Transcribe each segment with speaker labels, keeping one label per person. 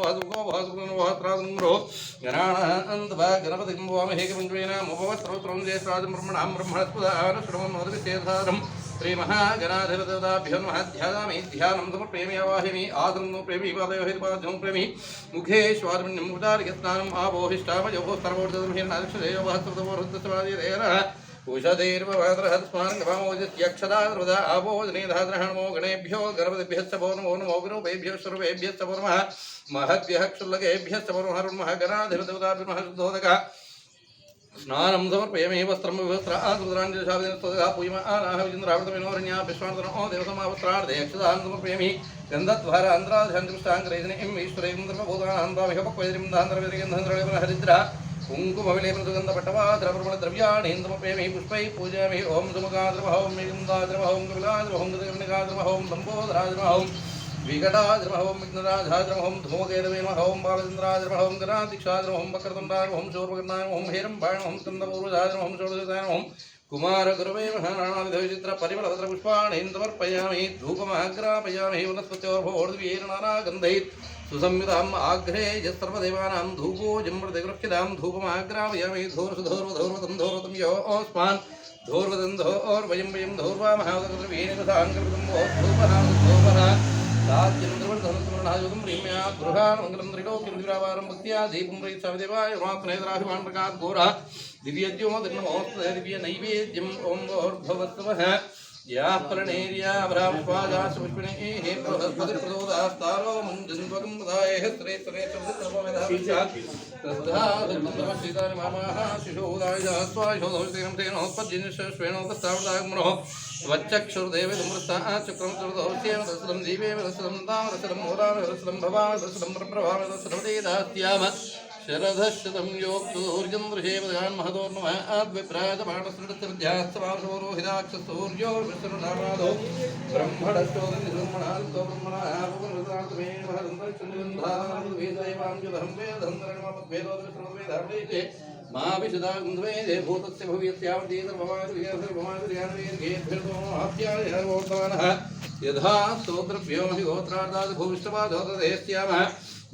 Speaker 1: भासुको भासुको भात्रादुम्रो गणानन्दवा गणपतिं वामहे कमञ्जवेनामुपवस्त्रौत्रं ज्येष्ठाजं ब्रह्मणां ब्रह्मणस्पदान श्रवणं नोदविशेषादं श्रीमहागणाधिपतिं नमः ध्यायामि ध्यानं समर्पयामि आवाहयामि आसनं प्रेमी पादयोः प्रेमी मुखे स्वार्मण्यं उदार्यस्नानम् आपोहिष्टामयोः सर्वोर्धं हिरणाक्षदेयो वहस्त्रतमोरुद्धस्वादिरेण उषधैर्वस्मारङ्गमामोजस्यक्षदाकृदा आपोजनेधाग्रहणमो गणेभ्यो गणपतिभ्यश्च वो नमो नमो विरूपेभ्यो सर्वेभ्यश्च वो नमः महद्भ्यः क्षुल्लकेभ्यश्च वो नमः गणाधिपतिभ्यो शुद्धोदकः स्नानं समर्पयामि वस्त्रं विवस्त्र आसुराञ्जलिशाविनस्तोदकः पूयमानाहविन्द्रावृतमिनोरण्या विश्वान्तनो देवसमावस्त्रार्धे अक्षदानं समर्पयामि गन्धद्वार आन्द्राधाञ्जुष्टाङ्ग्रेजनिं ईश्वरें धर्मभूतानान्तामिह पक्वैरिं दान्तरविरिगन्धन्द्रविहरिद्रा कुङ्कुमविलेपृतगन्धपट्टवाद्रव्याणीन्द्रमप्रेमि पुष्पैः पूजयामि ओं सुमुखाद्रमहं मेघुन्दाद्रमहं कपिलाद्रमहं गतिकर्णिकाद्रमहं लम्बोदराद्रमहं विकटाद्रमहं विघ्नराजाद्रमहं धूमकेतवेमहं बालचन्द्राद्रमहं गणादीक्षाद्रमहं वक्रतुण्डाद्रमहं शूर्पकर्णाद्रमहं हेरम्बाणमहं स्कन्दपूर्वजाद्रमहं षोडशदाद्रमहं कुमारगुरवे महाराणाविधविचित्रपरिमलपत्रपुष्पाणीं समर्पयामि धूपमाग्रापयामि वनस्पत्योर्भोर्द्वीर्णानागन्धैः सुसंयुताम् आग्रे यस्सर्वदेवानां धूपोऽयं प्रतिगृह्यतां धूपमाग्रापयामि धूर्वधूर्वधूर्वतं धूर्वतं योऽस्मान् धूर्वतं धोर्वयं वयं धूर्वामहागतवेणुधाङ्कृतं धूपः धूपः साध्यं प्रेम्या गृहान् मङ्गलं त्रिलोक्यं दिवारं भक्त्या दीपं प्रयच्छाविदेवाय मात्नेत्राभिमाण्डकात् घोरः दिव्यज्योम नमोस्तुते दिव्य नैवेद्यम् ओं भवत्वः या प्रणेर्या ब्राह्मणास पुष्पिणे हे बृहस्पतिप्रदोदास्तारो मुञ्जन्वकं दायः स्त्रे स्त्रे शब्दतर्वमेधाविचात् तद्धा नमस्सीतानि मामाः शिशोदायः स्वाशोदोषतेन तेनोत्पद्यनिश्वेणोपस्तावदागमनोः वच्चक्षुर्देवदमृता चक्रं चुर्दौस्येन दशलं जीवेम दशलं ताम दशलं मोदाम दशलं भवाम दशलं प्रभाम दशलं देदास्याम शरधशतं योक्तूर्जं दृशेवदान् महदोर्नमः अद्विप्रायतमाणसृढस्तिर्ध्यास्तवासोरोहिताक्षसूर्यो विष्णुनामादो ब्रह्मणश्चोदनिर्मणादितो ब्रह्मणाभुवनरुद्रान्तमेणवहदन्तरिक्षुनिबन्धानादिवेदैवाञ्जुलहं वेदहन्तरणमद्वेदोदविश्रमद्वेदार्वैते मा विशदागन्धवेदे भूतस्य भूयस्यावतीर्भवादिर्यानवेर्गेभ्यर्दोहाप्यायवर्तमानः यथा स्तोत्रभ्यो हि गोत्रार्धात् भूविष्टपादोदयस्यामः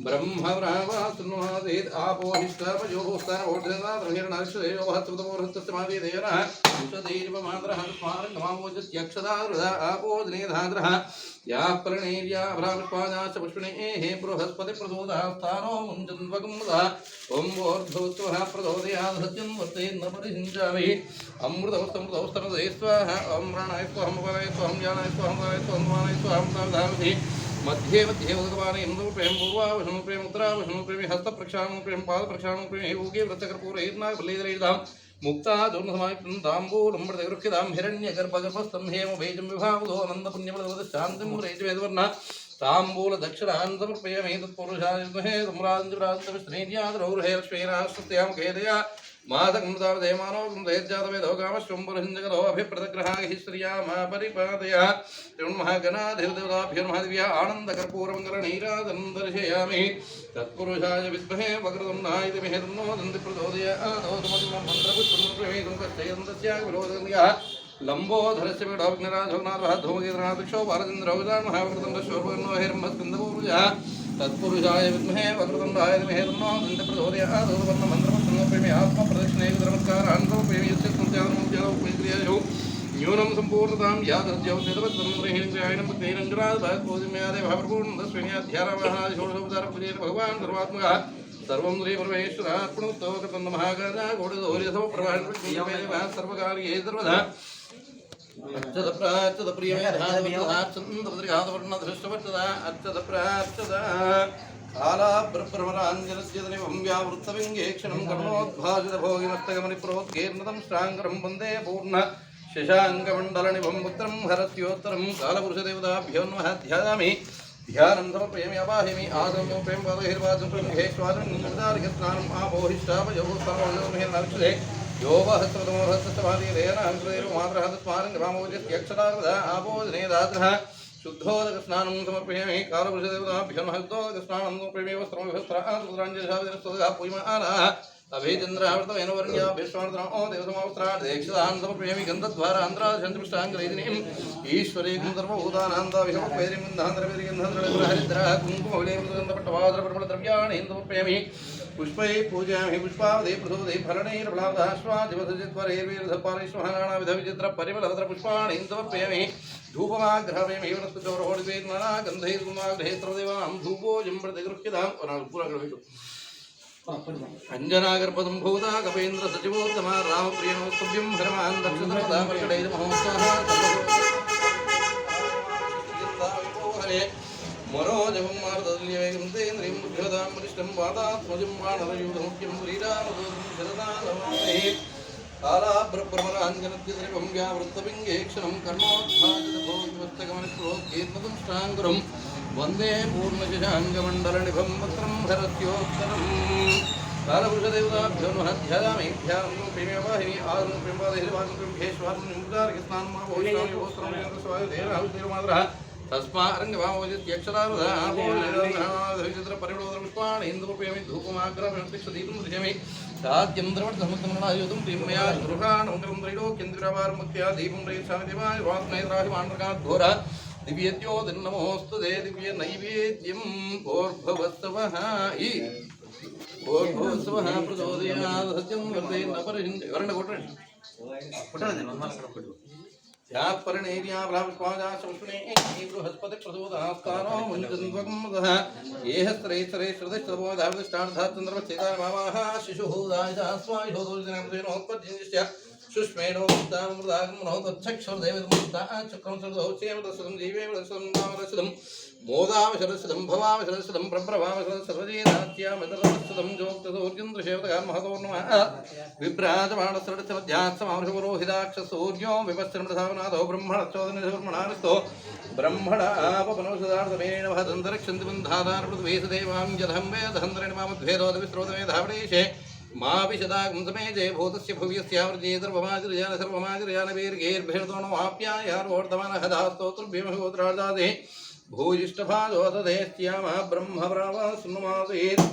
Speaker 1: ब्रह्मब्राह्मणस्तुन्वादेत् आपोहिष्टापयोः वहत्तमोहस्तमादेनः उषधैर्वमान्द्रः स्मारङ्गमामोजस्यक्षदारुदा आपोजनेधान्द्रः या प्रणेर्या ब्राह्मणाश्च पुष्पिणे बृहस्पतिप्रदोदास्तारो मुञ्जन्वगुमुदा ॐ वोर्धोत्वः प्रदोदयात् सत्यं वर्तेन्न परिषिञ्चामि अमृतमस्तमृतौस्तरदे स्वाहा ॐ प्राणाय स्वाहं वराय स्वाहं ज्ञानाय स्वाहं वराय स्वाहं मानाय स्वाहं धामि मध्ये मध्ये उदकपाने इंद्रप्रेम पूर्वावशनुप्रेम उत्तरावशनुप्रेम हस्तप्रक्षालनुप्रेम पादप्रक्षालनुप्रेम ऊगे व्रतकर्पूरैर्नागबल्लेदरैर्धां मुक्ता दुर्नसमायुक्तं ताम्बूलम्बृतगृह्यतां हिरण्यगर्भगर्भस्थं हेमबीजं विभावदो आनन्दपुण्यप्रदशान्तिं रेजवेदवर्णः ताम्बूलदक्षिणान् समर्पयामि तत्पुरुषाय विद्महे सम्राजन्तिप्रान्तविष्णेर्यादरौर्हे लक्ष्मीनाश्रुत्यां खेदया मातकमृतावदेमानो दैर्जातवेदो कामश्वम्बरहिञ्जगतो अभिप्रदग्रहाः श्रिया मा परिपादया महागणाधिपतिभ्यो आनन्दकर्पूरमङ्गलनीराजनं दर्शयामि तत्पुरुषाय विद्महे वक्रतुण्डाय धीमहि तन्नो दन्ति प्रचोदयात् मन्त्रपुष्पं कश्चयन्तस्या विरोधन्यः लम्बोधरस्य पीठोऽग्निराजोग्नाथः धूमकेतनादिक्षो बालचन्द्रौजा महावक्रतुण्डशोर्वर्णो हिरण्यस्कन्दपूर्वजः तत्पुरुषाय विद्महे वक्रतुण्डाय धीमहि तन्नो दन्ति प्रचोदयात् मन्त्रपुष्पं आत्मप्रदक्षिणे नमस्कारान् समर्पयामि यस्य संस्यादमुद्यालोपक्रियायो न्यूनं सम्पूर्णतां यादृज्यवद्यतवत्संग्रहीणं भक्तैरङ्गराजपूर्णस्विन्याध्यानवाहनादिषोडशोपचारपूजेन भगवान् सर्वात्मकः सर्वं श्रीपरमेश्वरार्पणोक्तो कृतन्नमहागाजा घोडगौर्यसमप्रभाषणमेव सर्वकार्ये सर्वदा अच्युतप्राच्युतप्रियमेधाचन्द्रपत्रिकावर्णधृष्टवर्तदा अच्युतप्राच्युता कालाब्रह्मराञ्जनस्यतनिवं व्यावृत्तविङ्गेक्षणं कर्णोद्भासितभोगिमस्तगमनिप्रोद्गेर्नतं श्राङ्करं वन्दे पूर्ण शशाङ्कमण्डलनिभं पुत्रं हरस्योत्तरं कालपुरुषदेवताभ्यो नमः ध्यायामि ध्यानं समर्पयामि अवाहयामि आसनो प्रेम पादहिर्वाचं महेश्वारं निर्दार्घस्नानम् आपोहिष्टापयोः सर्वोजोमहेर्नाक्षते यो वहस्तमोहस्तमादेन हंसदेव मातरः तस्मारङ्गमामोजस्यक्षदार्वदा आपोजनेदात्रः शुद्धोदक स्नानं समर्पयामि कालपुरुषदेवताभ्यो नमः शुद्धोदक स्नानं समर्पयामि वस्त्रं विवस्त्राणि पूयमानाः अभेचन्द्रावर्तमेन वर्ण्या विश्वार्द्रमो देवसमावस्त्रादीक्षितान् समर्पयामि गन्धद्वारान्ध्राशन्तपुष्टाङ्गलैदिनीम् ईश्वरीकं सर्वभूतानान्दाविषमक्वैरिं गन्धान्धरविर्गन्धान्धरहरिद्रः कुङ्कुमविलेन्द्रपट्टवाद्रपटलद्रव्याणि समर्पयामि पुष्पैः पूजयामि पुष्पावधि प्रसूदे फलनैर्बलावधाश्वादिवधचित्वरैर्विधविचित्रपरिमलभद्रपुष्पाणि समर्पयामि धूपमाग्रहमेमि वनस्पतिचौरहोडिवेदमना गन्धैर्गुमाग्रहेत्रदेवानां धूपोऽयं प्रतिगृह्यताम् अंजनागर्पदं भूता कपेन्द्र सचिवोत्तम रामप्रियनोस्तुभ्यं हरमान् दक्षिणदामर्कटैः महोत्साहः मरोजवं मार्दल्यवेगं तेन्द्रिं बुद्ध्यतां वरिष्ठं वातात्मजं वानरयूथमुख्यं श्रीरामदूतं शरदानवमे कालाभ्रभ्रमराञ्जनद्यत्रिपं व्यावृत्तपिङ्गेक्षणं कर्णोद्भाजितभोगिमस्तकमनिप्रोद्गीर्मतं श्राङ्कुरं वन्दे पूर्णशशाङ्गमण्डलनिभं वक्त्रं हरस्योत्तरम् कालपुरुषदेवताभ्यो नमः ध्यायामि ध्यानं प्रेम्यवाहिनी आदं प्रेमवादेशवासं तस्मारङ्गभावचित्रपरिणोदपुष्पाणि इन्दुपयमि धूपमाग्रहदीपं दृश्यमि साध्यं द्रवणसमुद्रमणायुधं प्रेम्यया गृहाणमङ्गलं त्रैलोक्यन्द्रवारमुख्या दीपं रयिष्यामि देवाय वाग्नैत्राहिमाण्डकाद्घोर दिव्यत्यो दिन्नमोऽस्तुते दिव्य नैवेद्यं भोर्भवत्सवः भोर्भवत्सवः प्रचोदयात् सत्यं वर्ते न परिहिन्ते बृहस्पति प्रसूदास्तानो मुञ्जन्वकमदः येह स्त्रैस्तरे श्रुतिष्ठबोधार्दिष्टार्थाचन्द्रवच्चेतामावाः शिशुः दायितास्वायुधोदिनोत्पद्यस्य शुष्मेणोमुक्तामृदागमनो तच्छक्षुर्देवमुक्ता चक्रं सर्वदौस्येमदस्सदं जीवेमदस्सदं नामदस्सदं मोदावशरस्सदं भवावशरस्सदं प्रप्रभावशरस्सर्वजेनात्यामदरस्सदं जोक्तसौर्यन्द्रशेवतः महतोर्नमः विभ्राजमाणस्रडचमध्यात्समावृषपुरोहिताक्षसूर्यो विपश्चर्मधावनाथो ब्रह्मणश्चोदनधर्मणानिस्तो ब्रह्मणापपनौषधार्थमेन वहदन्तरिक्षन्ति बन्धादानपृथ्वीसदेवां जलहं वेदहन्तरेण मामध्वेदोदविस्रोतमेधावडेशे मा विशदागं समेजे भूतस्य भव्यस्यावृजे सर्वमादिर्यान सर्वमादिर्यानवीर्गैर्भिर्दोणमाप्यायार्वोर्धमानहदास्तोत्रभ्यमहोत्रादादे भूयिष्ठभाजो दधेस्त्यामः ब्रह्मप्रावासुन्नमादयेत्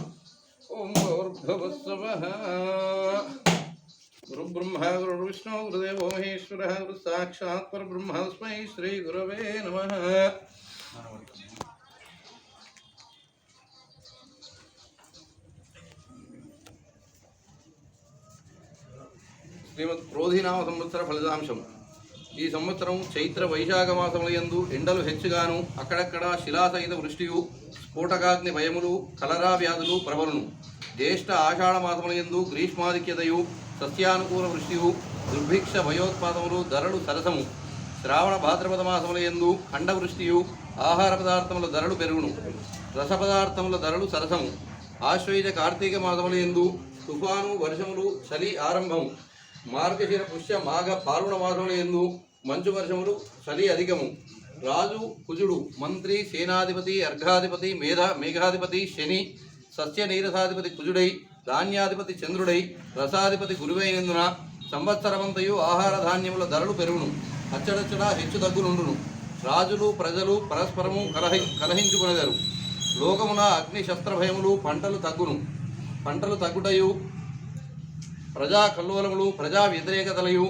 Speaker 1: ॐ भूर्भुवस्सवः गुरुब्रह्मा गुरुर्विष्णु गुरुदेवो महेश्वरः गुरुसाक्षात् परब्रह्म तस्मै श्रीगुरवे नमः। శ్రీమద్ క్రోధినామ సంవత్సర ఫలితాంశం. ఈ సంవత్సరం చైత్ర వైశాఖ మాసములందు ఎండలు హెచ్చుగాను అక్కడక్కడ శిలాసహిత వృష్టియు స్ఫోటకాగ్ని భయములు కలరా వ్యాధులు ప్రబలును. జ్యేష్ఠ ఆషాఢ మాసములందు గ్రీష్మాధిక్యతయు సస్యానుకూల వృష్టియు దుర్భిక్ష భయోత్పాదములు ధరలు సరసము. శ్రావణ భాద్రపద మాసములందు ఖండవృష్టియు ఆహార పదార్థముల ధరలు పెరుగును. రస పదార్థముల ధరలు సరసము. ఆశ్వయుజ కార్తీక మాసములందు తుఫాను వర్షములు చలి ఆరంభము. మార్గశిర పుష్య మాఘ పాల్గొన మాసములందు మంచు వర్షములు చలి అధికము. రాజు కుజుడు మంత్రి సేనాధిపతి అర్ఘాధిపతి మేఘాధిపతి శని సస్య నీరసాధిపతి కుజుడై ధాన్యాధిపతి చంద్రుడై రసాధిపతి గురువైనందున సంవత్సరమంతయు ఆహార ధాన్యముల ధరలు పెరుగును. అచ్చడచ్చడ హెచ్చు తగ్గునుండును. రాజులు ప్రజలు పరస్పరము కలహించుకొనెదరు. లోకమున అగ్ని శస్త్రభయములు పంటలు తగ్గును. పంటలు తగ్గుటయు ప్రజా కల్లోలములు ప్రజా వ్యతిరేకతలయు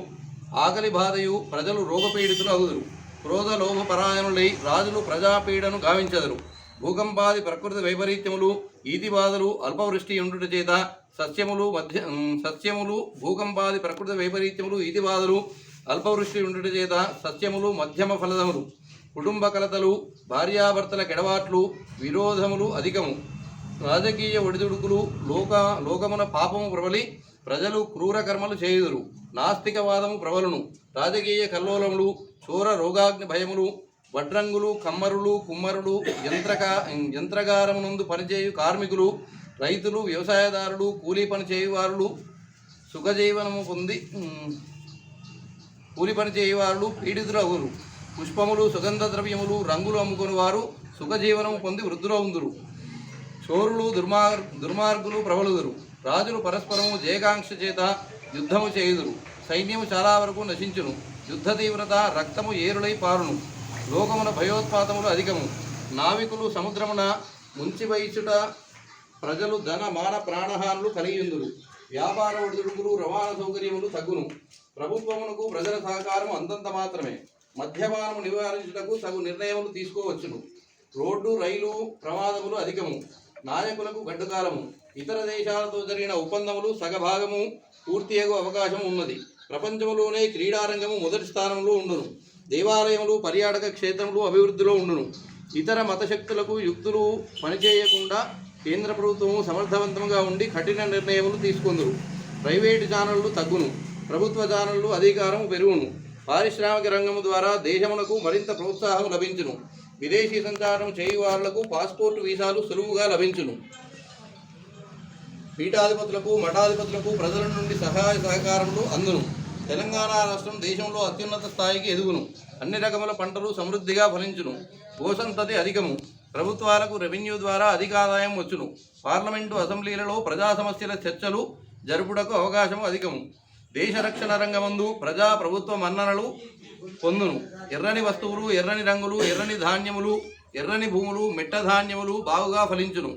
Speaker 1: ఆకలి బాధయు ప్రజలు రోగపీడితులు అగుదురు. క్రోధ లోభ పరాయణులై రాజులు ప్రజాపీడను గావించెదరు. భూకంపాది ప్రకృతి వైపరీత్యములు ఈతిబాధలు అల్పవృష్టి ఉండుట చేత సస్యములు భూకంపాది ప్రకృతి వైపరీత్యములు ఈతిబాధలు అల్పవృష్టి ఉండుట చేత సస్యములు మధ్యమ ఫలదములు. కుటుంబ కలతలు భార్యాభర్తల కెడవాట్లు విరోధములు అధికము. రాజకీయ ఒడిదుడుకులు లోకమున పాపము ప్రబలి ప్రజలు క్రూర కర్మలు చేయుదురు. నాస్తికవాదము ప్రబలును. రాజకీయ కల్లోలములు చోర రోగాగ్ని భయములు వడ్రంగులు కమ్మరులు కుమ్మరులు యంత్రగారమునందు పనిచేయు కార్మికులు రైతులు వ్యవసాయదారులు కూలీ పని చేయువారులు సుఖజీవనము పొంది కూలి పని చేయువారులు పీడితులు అగురు. పుష్పములు సుగంధ ద్రవ్యములు రంగులు అమ్ముకుని వారు సుఖజీవనము పొంది వృద్ధులవుదురు. చోరులు దుర్మార్గులు ప్రబలుదురు. రాజులు పరస్పరము జయకాంక్ష చేత యుద్ధము చేయుదురు. సైన్యము చాలా వరకు నశించును. యుద్ధ తీవ్రత రక్తము ఏరులై పారును. లోకమున భయోత్పాతములు అధికము. నావికులు సముద్రమున ముంచివైచుట ప్రజలు ధన మాన ప్రాణహానులు కలిగిందురు. వ్యాపార ఒడిదుడుకులు రవాణా సౌకర్యములు తగ్గును. ప్రభుత్వమునకు ప్రజల సహకారం అంతంత మాత్రమే. మద్యపానము నివారించుటకు తగు నిర్ణయములు తీసుకోవచ్చును. రోడ్డు రైలు ప్రమాదములు అధికము. నాయకులకు గడ్డుకాలము. ఇతర దేశాలతో జరిగిన ఒప్పందములు సగభాగము పూర్తియగు అవకాశం ఉన్నది. ప్రపంచంలోనే క్రీడారంగము మొదటి స్థానంలో ఉండును. దేవాలయములు పర్యాటక క్షేత్రములు అభివృద్ధిలో ఉండును. ఇతర మతశక్తులకు యుక్తులు పనిచేయకుండా కేంద్ర ప్రభుత్వము సమర్థవంతంగా ఉండి కఠిన నిర్ణయములు తీసుకొందురు. ప్రైవేటు ఛానళ్లు తగ్గును. ప్రభుత్వ ఛానళ్లు అధికారం పెరుగును. పారిశ్రామిక రంగము ద్వారా దేశమునకు మరింత ప్రోత్సాహం లభించును. విదేశీ సంచారం చేయు వాళ్లకు పాస్పోర్టు వీసాలు సులువుగా లభించును. పీఠాధిపతులకు మఠాధిపతులకు ప్రజల నుండి సహాయ సహకారములు అందును. తెలంగాణ రాష్ట్రం దేశంలో అత్యున్నత స్థాయికి ఎదుగును. అన్ని రకముల పంటలు సమృద్ధిగా ఫలించును. గోసంతతి అధికము. ప్రభుత్వాలకు రెవెన్యూ ద్వారా అధిక ఆదాయం వచ్చును. పార్లమెంటు అసెంబ్లీలలో ప్రజా సమస్యల చర్చలు జరుపుటకు అవకాశం అధికము. దేశ రక్షణ రంగమందు ప్రజా ప్రభుత్వ మన్ననలు పొందును. ఎర్రని వస్తువులు, ఎర్రని రంగులు, ఎర్రని ధాన్యములు, ఎర్రని భూములు, మిట్ట ధాన్యములు బాగుగా ఫలించును.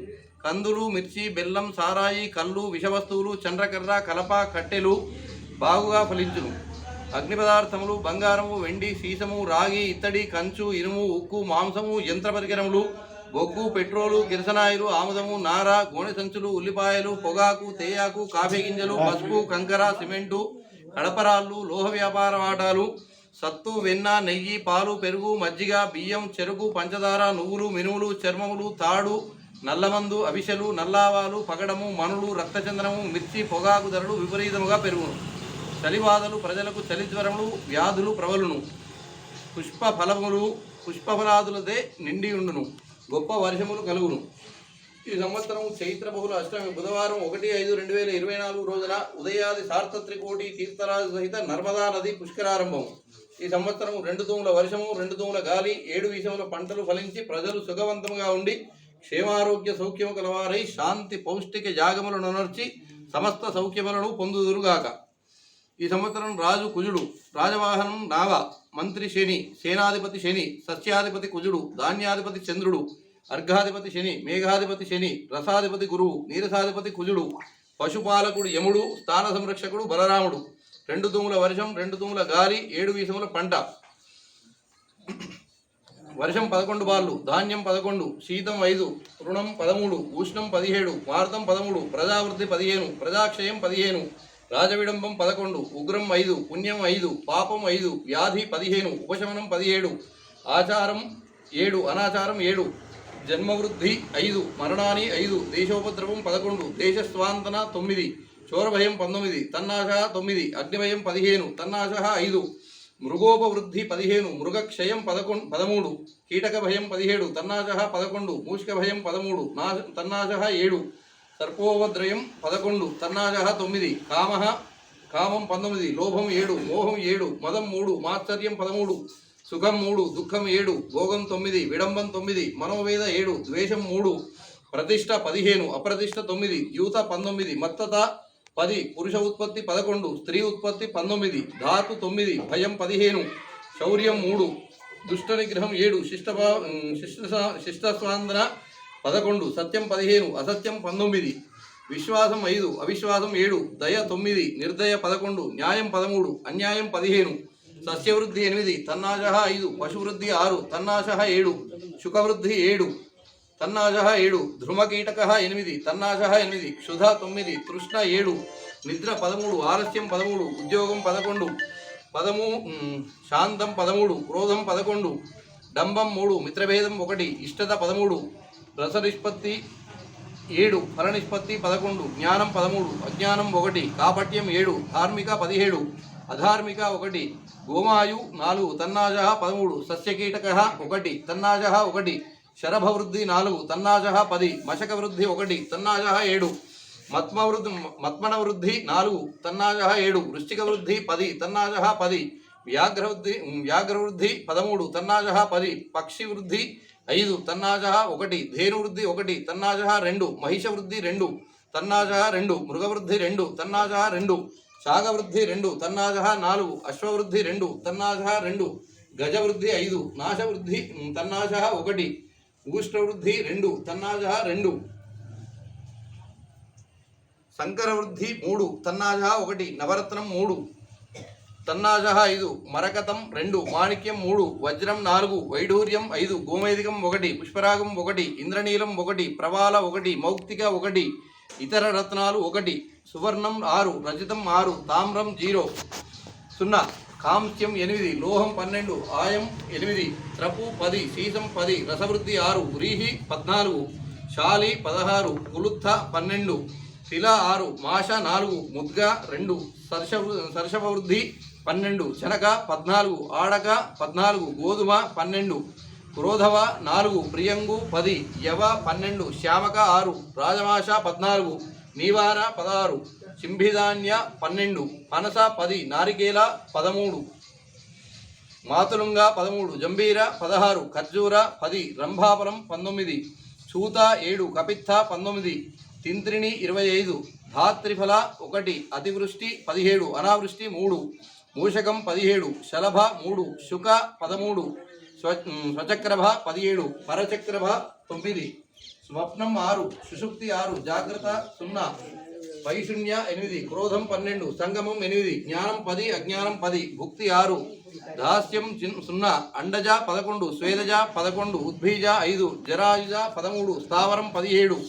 Speaker 1: కందులు, మిర్చి, బెల్లం, సారాయి, కళ్ళు, విషవస్తువులు, చండ్రకర్ర, కలప, కట్టెలు బాగుగా ఫలించును. అగ్ని పదార్థములు, బంగారము, వెండి, సీసము, రాగి, ఇత్తడి, కంచు, ఇనుము, ఉక్కు, మాంసము, యంత్ర పరికరములు, బొగ్గు, పెట్రోలు, కిరసనాయిలు, ఆముదము, నార, గోనె సంచులు, ఉల్లిపాయలు, పొగాకు, తేయాకు, కాఫీ గింజలు, పసుపు, కంకర, సిమెంటు, కడపరాళ్ళు, లోహ వ్యాపార వాటాలు, సత్తు, వెన్న, నెయ్యి, పాలు, పెరుగు, మజ్జిగ, బియ్యం, చెరుకు, పంచదార, నువ్వులు, మినుములు, చర్మములు, తాడు, నల్లమందు, అవిసెలు, నల్లావాలు, పగడము, మనులు, రక్తచందనము, మిర్చి, పొగాకు ధరలు విపరీతముగా పెరుగును. చలిబాధలు, ప్రజలకు చలిజ్వరములు, వ్యాధులు ప్రబలును. పుష్పఫలాదులదే నిండి ఉండును. గొప్ప వర్షములు కలుగును. ఈ సంవత్సరం చైత్ర బహుళ అష్టమి బుధవారం 1/5/2024 రోజున ఉదయాది సార్తత్రికోటి తీర్థరాజు సహిత నర్మదా నది పుష్కరారంభం. ఈ సంవత్సరం 2 తూముల వర్షము, 2 తూముల గాలి, 7 విషముల పంటలు ఫలించి ప్రజలు సుఖవంతంగా ఉండి క్షేమారోగ్య సౌఖ్యము కలవారై శాంతి పౌష్టిక యాగములను నర్చి సమస్త సౌఖ్యములను పొందుదురుగాక. ఈ సంవత్సరం రాజు కుజుడు, రాజవాహనం నావ, మంత్రి శని, సేనాధిపతి శని, సస్యాధిపతి కుజుడు, ధాన్యాధిపతి చంద్రుడు, అర్ఘాధిపతి శని, మేఘాధిపతి శని, రసాధిపతి గురువు, నీరసాధిపతి కుజుడు, పశుపాలకుడు యముడు, స్థాన సంరక్షకుడు బలరాముడు. 2 తూముల వర్షం, 2 తూముల గాలి, 7 వీసముల పంట. వర్షం 11 బాళ్ళు, ధాన్యం 11, శీతం 5, రుణం 13, ఉష్ణం 17, మార్తం 13, ప్రజావృద్ధి 15, ప్రజాక్షయం 15, రాజవిడంబం 11, ఉగ్రం 5, పుణ్యం 5, పాపం 5, వ్యాధి 15, ఉపశమనం 17, ఆచారం 7, అనాచారం 7, జన్మవృద్ధి 5, మరణాని 5, దేశోపద్రవం 11, దేశస్వాంతన 9, చోరభయం 19, తన్నాశ 9, అగ్నిభయం 15, తన్నాశ 5, మృగోపవృద్ధి 15, మృగక్షయం 13, కీటక భయం 17, తన్నాశ 11, మూషిక భయం 13, తన్నాశ 7, సర్పోవద్రయం 11, తన్నాశ 9, కామం 19, లోభం 7, మోహం 7, మదం 3, మాత్సర్యం 13, సుఖం 3, దుఃఖం 7, భోగం 9, విడంబం 9, మనోవేద 7, ద్వేషం 3, ప్రతిష్ట 15, అప్రతిష్ట 9, యూత 19, మత్తత 10, పురుష ఉత్పత్తి 11, స్త్రీ ఉత్పత్తి 19, ధాతు 9, భయం 15, శౌర్యం 3, దుష్ట నిగ్రహం 7, శిష్టస్వాందన 11, సత్యం 15, అసత్యం 19, విశ్వాసం 5, అవిశ్వాసం 7, దయ 9, నిర్దయ 11, న్యాయం 13, అన్యాయం 15, సస్యవృద్ధి 8, తన్నాశ 5, పశువృద్ధి 6, తన్నాశ 7, శుకవృద్ధి 7, తన్నాశ 7, ధ్రుమకీటక 8, తన్నాశ 8, క్షుధ 9, తృష్ణ 7, నిద్ర 13, ఆలస్యం 13, ఉద్యోగం 11, శాంతం 13, క్రోధం 11, డంబం 3, మిత్రభేదం 1, ఇష్టత 13, రస నిష్పత్తి 7, ఫల నిష్పత్తి 11, జ్ఞానం 13, అజ్ఞానం 1, కాపట్యం 7, ధార్మిక 17, అధార్మిక 1, గోమాయు 4, తన్నాశ 13, సస్యకీటక 1, తన్నాశ 1, శరభవృద్ధి 4, తన్నాశ 10, మశక వృద్ధి 1, తన్నాశ 7, మత్మన వృద్ధి 4, తన్నాశ 7, వృశ్చిక వృద్ధి 10, తన్నాశ 10, వ్యాఘ్రవృద్ధి 13, తన్నాశ 10, పక్షి వృద్ధి 5, తన్నాశ 1, ధేను వృద్ధి 1, తన్నాశ 2, మహిష వృద్ధి 2, తన్నాశ 2, మృగవృద్ధి 2, తన్నాశ 2, శాగవృద్ధి 2, తన్నాశ 4, అశ్వవృద్ధి 2, తన్నాశ 2, గజవృద్ధి 5, నాశవృద్ధి తన్నాశ 1, ఊష్ట్రవృద్ధి 2, తన్నాశ 2, శంకరవృద్ధి 3, తన్నాశ 1, నవరత్నం 3, తన్నాశ 5, మరకతం 2, మాణిక్యం 3, వజ్రం 4, వైఢూర్యం 5, గోమేదికం 1, పుష్పరాగం 1, ఇంద్రనీలం 1, ప్రవాల 1, మౌక్తిక 1, ఇతర రత్నాలు 1, సువర్ణం 6, రజితం 6, తామ్రం 0, కాంస్యం 8, లోహం 12, ఆయం 8, త్రపు 10, సీసం 10, రసవృద్ధి 6, వ్రీహి 14, శాలి 16, కులుత్థ 12, శిల 6, మాష 4, ముద్గ 2, సర్షవృద్ధి 12, శనక 14, ఆడక 14, గోధుమ 12, క్రోధవ 4, ప్రియంగు 10, యవ 12, శ్యామక 6, రాజమాష 14, నీవార 16, చింభిధాన్య 12, పనస 10, నారికేల 13, మాతులుంగ 13, జంబీర 16, ఖర్జూర 10, రంభాఫలం 19, చూత 7, కపిత్థ 19, తింత్రిణి 25, ధాత్రిఫల 1, అతివృష్టి 17, అనావృష్టి 3, మూషకం 17, శలభ 3, శుక 13, స్వచక్రభ 17, పరచక్రభ 9, స్వప్నం 6, సుషుప్తి 6, జాగ్రత్త 0, వైశూన్య 8, క్రోధం 12, సంగమం 8, జ్ఞానం 10, అజ్ఞానం 10, భుక్తి 6, దాస్యం 0, అండజ 11, స్వేదజ 11, ఉద్భీజ 5, జరాయుజ 13, స్థావరం 17,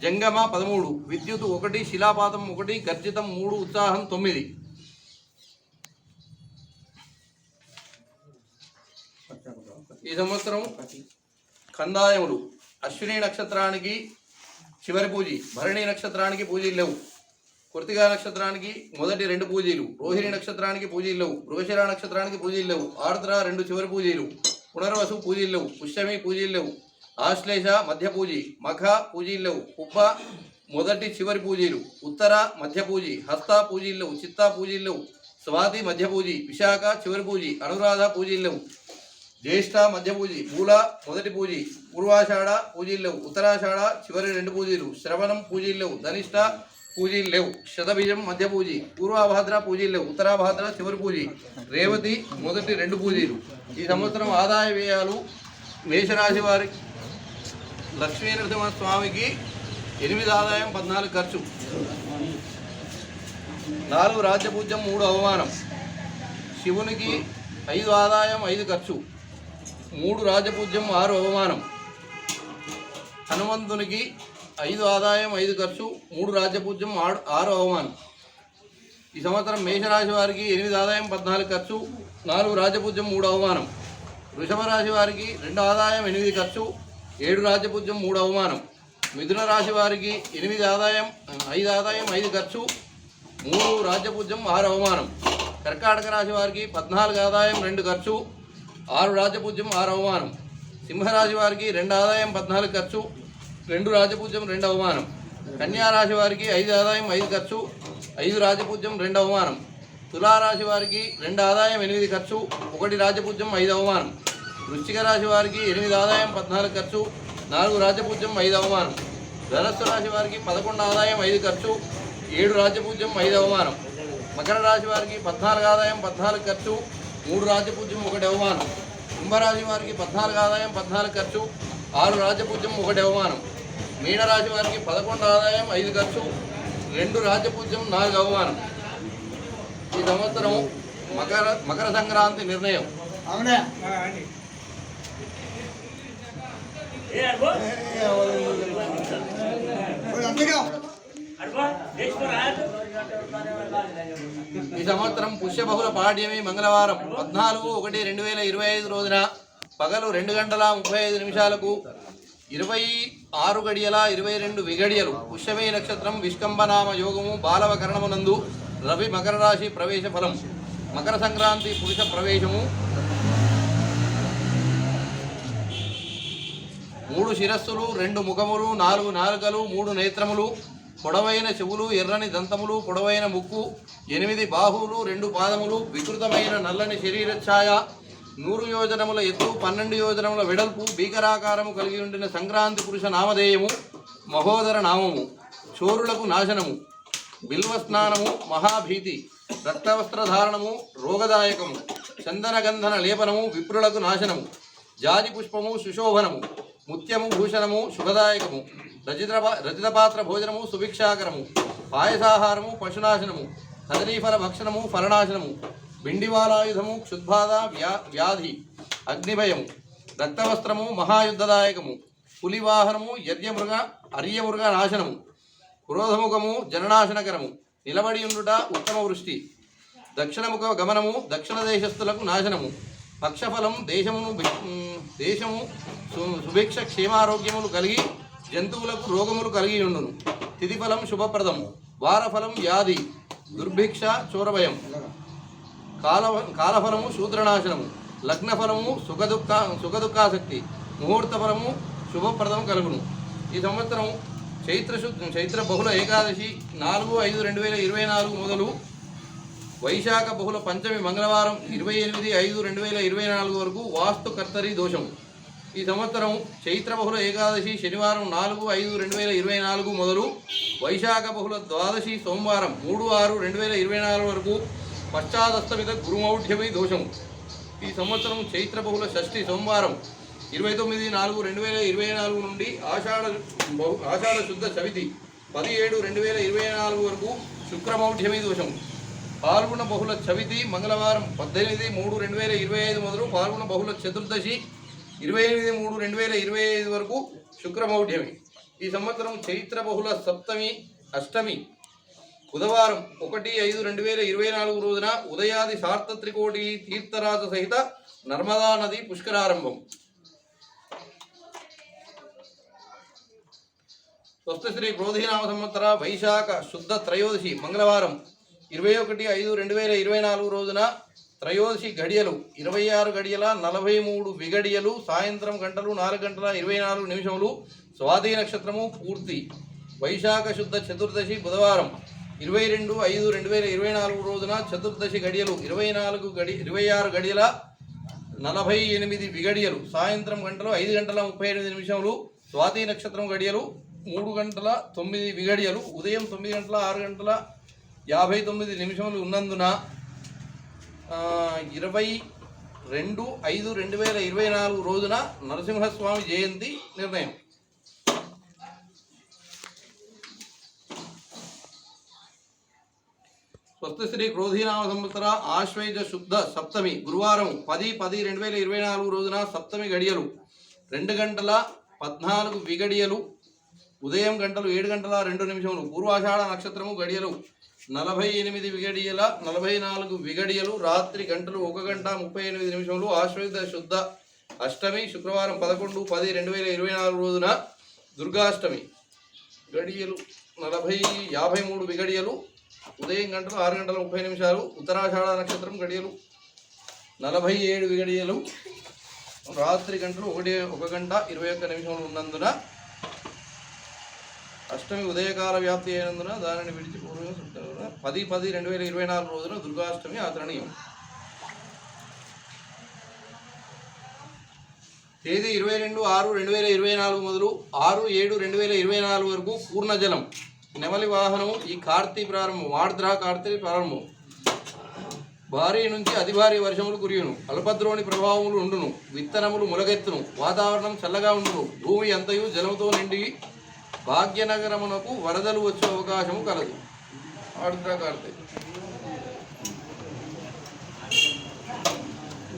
Speaker 1: జంగమ 13, విద్యుత్ 1, శిలాపాతం 1, గర్జితం 3, ఉత్సాహం 9. ఈ సంవత్సరం కందాయములు అశ్విని నక్షత్రానికి చివరి పూజ, భరణి నక్షత్రానికి పూజలు లేవు, కృతికా నక్షత్రానికి మొదటి 2 పూజలు, రోహిణి నక్షత్రానికి పూజలు లేవు, రోషిరా నక్షత్రానికి పూజలు లేవు, ఆర్ద్ర 2 చివరి పూజలు, పునర్వసు పూజలు లేవు, పుష్యమి పూజలు లేవు, ఆశ్లేష మధ్య పూజ, మఖ పూజలు లేవు, పుబ్బ మొదటి చివరి పూజలు, ఉత్తర మధ్య పూజ, హస్త పూజలు లేవు, చిత్త పూజలు లేవు, స్వాతి మధ్య పూజ, విశాఖ చివరి పూజ, అనురాధ పూజలు లేవు, జ్యేష్ఠ మధ్య పూజ, మూల మొదటి పూజ, పూర్వాషాఢ పూజలు లేవు, ఉత్తరాషాఢ చివరి 2 పూజలు, శ్రవణం పూజలు లేవు, ధనిష్ట పూజలు లేవు, శతబీజం మధ్య పూజ, పూర్వభాద్ర పూజలు లేవు, ఉత్తరాభాద్ర చివరి పూజ, రేవతి మొదటి 2 పూజలు. ఈ సంవత్సరం ఆదాయ వ్యయాలు మేషరాశి వారి లక్ష్మీ నరసింహస్వామికి 8 ఆదాయం 14 ఖర్చు, 4 రాజ్యపూజ్యం 3 అవమానం, శివునికి 5 ఆదాయం 5 ఖర్చు, 3 రాజపూజ్యం 6 అవమానం, హనుమంతునికి 5 ఆదాయం 5 ఖర్చు, 3 రాజ్యపూజ్యం 6 అవమానం. ఈ సంవత్సరం మేషరాశి వారికి 8 ఆదాయం 14 ఖర్చు, 4 రాజపూజ్యం 3 అవమానం. వృషభ రాశి వారికి 2 ఆదాయం 8 ఖర్చు, 7 రాజ్యపూజ్యం 3 అవమానం. మిథున రాశి వారికి 5 ఆదాయం 5 ఖర్చు, 3 రాజ్యపూజ్యం 6 అవమానం. కర్కాటక రాశి వారికి 14 ఆదాయం 2 ఖర్చు, 6 రాజపూజ్యం 6 అవమానం. సింహరాశి వారికి 2 ఆదాయం 14 ఖర్చు, 2 రాజపూజ్యం 2 అవమానం. కన్యారాశి వారికి 5 ఆదాయం 5 ఖర్చు, 5 రాజపూజ్యం 2 అవమానం. తులారాశి వారికి 2 ఆదాయం 8 ఖర్చు, 1 రాజపూజ్యం 5 అవమానం. వృశ్చిక రాశి వారికి 8 ఆదాయం 14 ఖర్చు, 4 రాజపూజ్యం 5 అవమానం. ధనస్సు రాశి వారికి 11 ఆదాయం 5 ఖర్చు, 7 రాజపూజ్యం 5 అవమానం. మకర రాశి వారికి 14 ఆదాయం 14 ఖర్చు, 3 రాజపూజ్యం 1 అవమానం. కుంభరాశి వారికి 14 ఆదాయం 14 ఖర్చు, 6 రాజపూజ్యం 1 అవమానం. మీనరాశి వారికి 11 ఆదాయం 5 ఖర్చు, 2 రాజపూజ్యం 4 అవమానం. ఈ సంవత్సరం మకర సంక్రాంతి నిర్ణయం. ఈ సంవత్సరం పుష్యబహుళ పాడ్యమి మంగళవారం 14/1/2025 రోజున పగలు 2 గంటల 35 నిమిషాలకు 26 గడియల 22 విగడియలు పుష్యమి నక్షత్రం విష్కంభనామ యోగము బాలవకరణమునందు రవి మకర రాశి ప్రవేశ ఫలం. మకర సంక్రాంతి పురుష ప్రవేశము. 3 శిరస్సులు, 2 ముఖములు, 4 నాలుకలు, 3 నేత్రములు, పొడవైన చెవులు, ఎర్రని దంతములు, పొడవైన ముక్కు, 8 బాహువులు, 2 పాదములు, వికృతమైన నల్లని శరీర ఛాయ, 100 యోజనముల ఎత్తు, 12 యోజనముల వెడల్పు, భీకరాకారము కలిగి ఉండిన సంక్రాంతి పురుష నామధేయము, మహోదర నామము, చోరులకు నాశనము, బిల్వస్నానము, మహాభీతి, రక్తవస్త్రధారణము, రోగదాయకము, చందనగంధన లేపనము విప్రులకు నాశనము జాతి పుష్పము సుశోభనము ముత్యము భూషణము శుభదాయకము రజితపాత్ర భోజనము సుభిక్షాకరము పాయసాహారము పశునాశనము కదలీఫల భక్షణము ఫలనాశనము బిండివాలాయుధము క్షుద్బాధ వ్యాధి అగ్నిభయము రక్తవస్త్రము మహాయుద్ధదాయకము పులివాహనము అర్యమృగ నాశనము క్రోధముఖము జననాశనకరము నిలబడి ఉండుట ఉత్తమ వృష్టి దక్షిణముఖ గమనము దక్షిణ దేశస్థులకు నాశనము పక్షఫలం దేశము సుభిక్ష క్షేమారోగ్యములు కలిగి జంతువులకు రోగములు కలిగి ఉండును తిథిఫలం శుభప్రదము వారఫలం వ్యాధి దుర్భిక్ష చోరభయం కాలఫలము శూద్రనాశనము లగ్నఫలము సుఖదుఃఖాసక్తి ముహూర్తఫలము శుభప్రదము కలుగును. ఈ సంవత్సరం చైత్ర బహుళ ఏకాదశి 4/5/2024 మొదలు వైశాఖ బహుళ పంచమి మంగళవారం 28/5/2024 వరకు వాస్తు కర్తరి దోషం. ఈ సంవత్సరం చైత్ర బహుళ ఏకాదశి శనివారం 4/5/2024 మొదలు వైశాఖ బహుళ ద్వాదశి సోమవారం 3/6/2024 వరకు పశ్చాదస్తమిత గురుమౌఢ్యమి దోషం. ఈ సంవత్సరం చైత్ర బహుళ షష్ఠి సోమవారం 29/4/2024 నుండి ఆషాఢ శుద్ధ చవితి 17/2024 వరకు శుక్రమౌఢ్యమి దోషం. పాల్గొన బహుళ చవితి మంగళవారం 18/3/2025 మొదలు పాల్గొన బహుళ చతుర్దశి 28/3/2025 వరకు శుక్రమౌఢ్యమి. ఈ సంవత్సరం చైత్ర బహుళ సప్తమి అష్టమి బుధవారం 1/5/2024 రోజున ఉదయాది సార్ధత్రికోటి తీర్థరాజ సహిత నర్మదా నది పుష్కరారంభం. స్వస్తి క్రోధీనామ సంవత్సర వైశాఖ శుద్ధ త్రయోదశి మంగళవారం 21/5/2024 రోజున త్రయోదశి గడియలు 26:43 విగడియలు సాయంత్రం 4:24 స్వాతి నక్షత్రము పూర్తి. వైశాఖ శుద్ధ చతుర్దశి బుధవారం 22/5/2024 రోజున చతుర్దశి గడియలు 26:48 విగడియలు సాయంత్రం 5:38 స్వాతి నక్షత్రం గడియలు 3:09 విగడియలు ఉదయం 9:06:59 ఉన్నందున 22/5/2024 రోజున నరసింహస్వామి జయంతి నిర్ణయం. స్వస్తి శ్రీ క్రోధీనామ సంవత్సర ఆశ్వయుజ శుద్ధ సప్తమి గురువారం 10/10/2024 రోజున సప్తమి గడియలు 2:14 విగడియలు ఉదయం 7:02 పూర్వాషాఢ నక్షత్రము గడియలు 48 విగడియల 44 విగడియలు రాత్రి 1:38 ఆశ్వయుజ శుద్ధ అష్టమి శుక్రవారం 11/10/2024 రోజున దుర్గాష్టమి గడియలు 53 విగడియలు ఉదయం 6:30 ఉత్తరాషాఢ నక్షత్రం గడియలు 47 విగడియలు రాత్రి 1:21 ఉన్నందున అష్టమి ఉదయకాల వ్యాప్తి అయినందున దానిని విడిచి 10/10/2024 రోజున దుర్గాష్టమి ఆచరణీయం. తేదీ 22/6/2024 మొదలు 6/7/2024 వరకు పూర్ణజలం నెమలి వాహనం ఈ కార్తీ ప్రారంభం వార్ద్రా కార్తీ ప్రారంభం. భారీ నుంచి అతి భారీ వర్షములు కురియును అల్పద్రోణి ప్రభావములు ఉండును విత్తనములు మొలకెత్తును వాతావరణం చల్లగా ఉండును భూమి అంతయు జలముతో నిండి భాగ్యనగరమునకు వరదలు వచ్చే అవకాశము కలదు. వార్ద్రా కార్తీ.